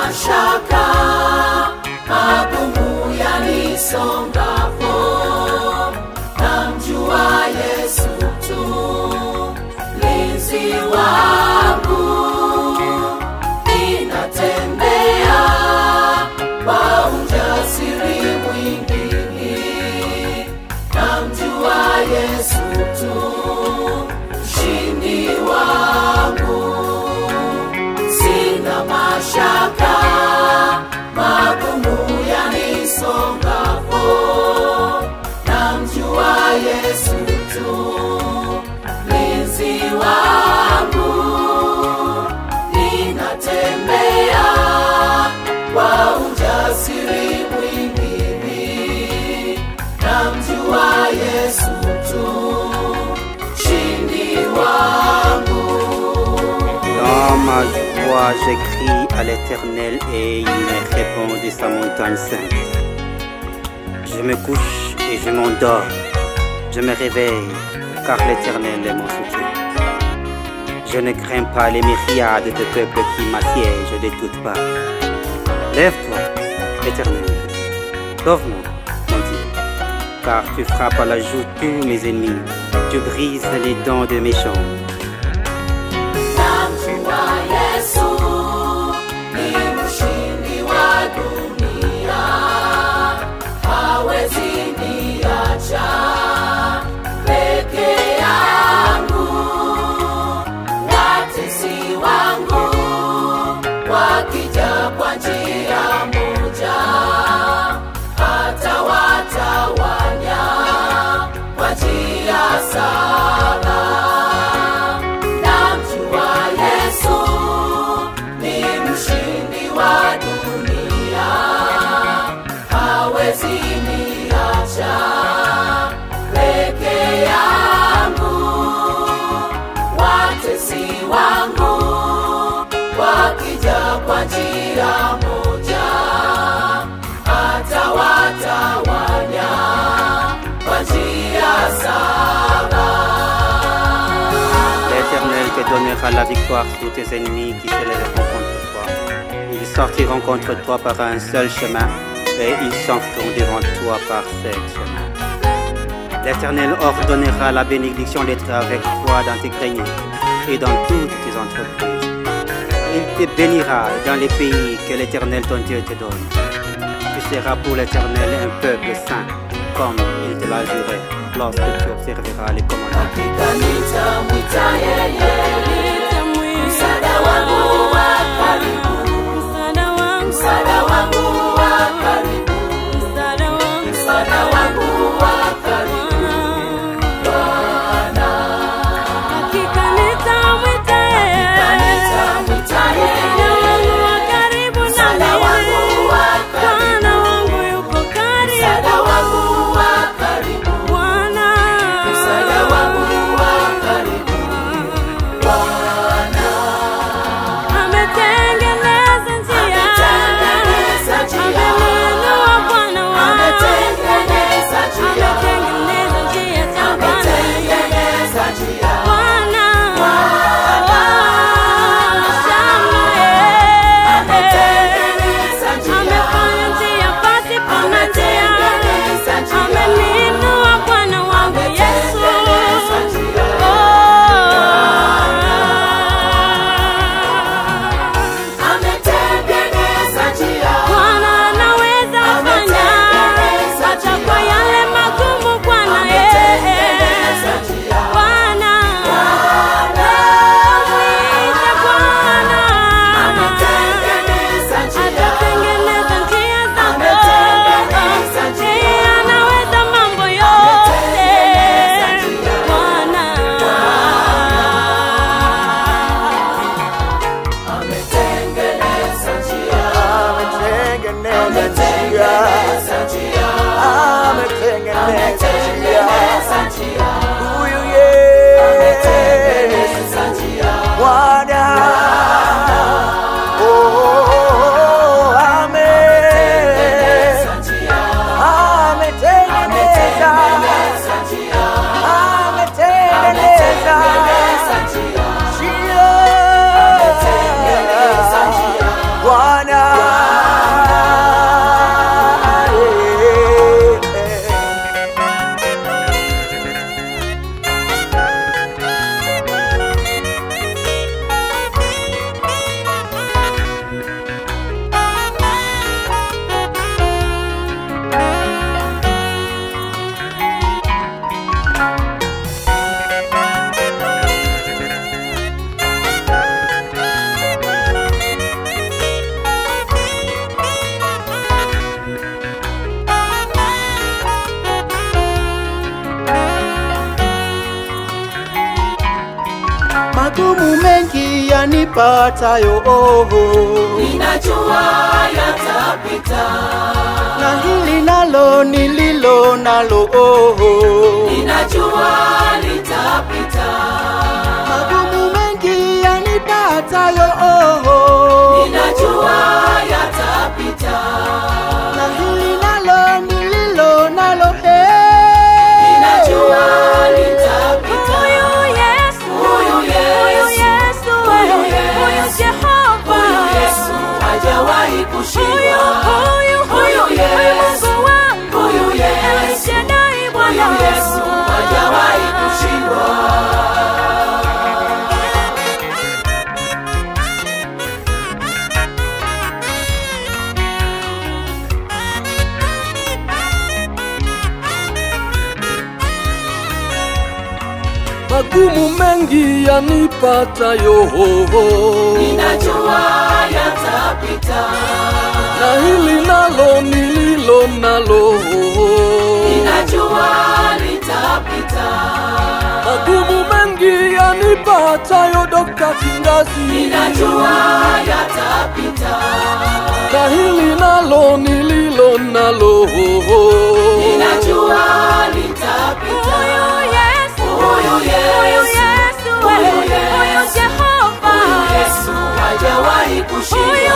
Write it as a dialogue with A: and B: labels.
A: mashaka magumu yanisongapo, namjua Yesu tu mlinzi wangu. Ninatembea kwa ujasiri mwingi, namjua Yesu tu mshindi wangu. Sina mashaka magumu yanisongapo, namjua Yesu tu mlinzi wangu. Ninatembea kwa ujasiri mwingi, namjua Yesu tu mshindi wangu.
B: Dans ma joie, j'écris à l'Éternel et il me répond de sa montagne sainte. Je me couche et je m'endors, je me réveille car l'Éternel est mon soutien. Je ne crains pas les myriades de peuples qui m'assiègent, je ne doute pas. Lève-toi, Éternel, sauve-moi, mon Dieu, car tu frappes à la joue tous mes ennemis, tu brises les dents de méchants.
A: Namjua Yesu ni mshindi wa dunia, hawezi niacha peke yangu. Watesi wangu wakija kwa njia moja, atawatawanya kwa njia saba. Namjua Yesu ni mshindi wa dunia, hawezi niacha peke yangu. Watesi wangu wakija kwa njia moja, atawatawanya kwa njia saba.
B: L'Éternel te donnera la victoire sur tes ennemis qui se lèveront contre toi. Ils sortiront contre toi par un seul chemin et ils s'enfuiront devant toi par 7 chemins. L'Éternel ordonnera la bénédiction d'être avec toi dans tes greniers et dans toutes tes entreprises. Il te bénira dans les pays que l'Éternel ton Dieu te donne. Tu seras pour l'Éternel un peuple saint, comme il te l'a juré, lorsque tu observeras les commandements.
A: Msaada wangu wa karibu, msaada wangu wa karibu, msaada wangu wa karibu, Bwana. Hakika nitamwita yeye, msaada wangu wa karibu, msaada wangu wa karibu, Bwana wangu yuko karibu, msaada wangu wa karibu, Bwana, msaada wangu wa karibu, Bwana. Ametengeneza njia, ameinua Bwana wangu, ametengeneza njia za Bwana, Bwana shamba amefanya njia pasipo na njia, ameniinua Bwana wangu Yesu. Bwana anaweza fanya hata kwa yale magumu, Bwana Bwana mwite Bwana, atatengeneza njia zako. Yeye anaweza mambo yote, Bwana ametengeneza njia, ametengeneza njia, huyu yeye ametengeneza njia, Bwana. Ametengeneza njia, ametengeneza njia, ametengeneza njia, Bwana.
C: yanipatayo
A: ninajua yatapita.
C: na hili nalo nililo nalo
A: ninajua litapita.
C: magumu mengi yanipatayo
A: ninajua yatapita.
C: na hili nalo nililo nalo
A: ninajua litapita. Huyu Yesu, huyu Jehova, huyu Yesu hajawahi kushindwa. Huyu Yesu, huyu Yesu hajawahi kushindwa.
D: magumu mengi yanipatayo
A: ninajua yatapita.
D: na hili nalo nililo nalo
A: ninajua litapita.
D: magumu mengi yanipatayo Dr. Kingazi,
A: ninajua yatapita.
D: na hili nalo nililo nalo
A: ninajua litapita. Huyu Yesu, huyu Jehova, huyu Yesu hajawahi kushindwa.